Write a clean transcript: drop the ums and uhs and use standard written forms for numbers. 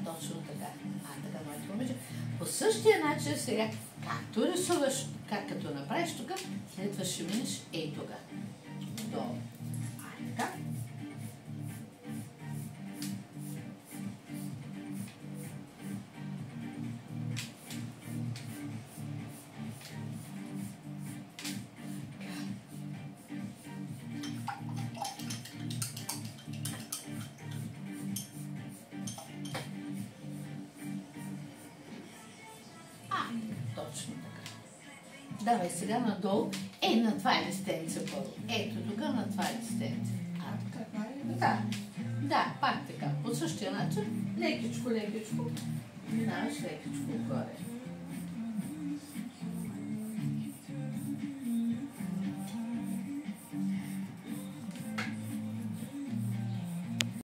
точно така. Така, моите момиче. По същия начин сега, както рисуваш, като направиш тук, след това ще минеш ей тук. Долу. Така. Точно така. Давай сега надолу. На това листенце първо. Ето тук на това листенце. Да, пак така. По същия начин. Лекичко. Минаваш лекичко горе.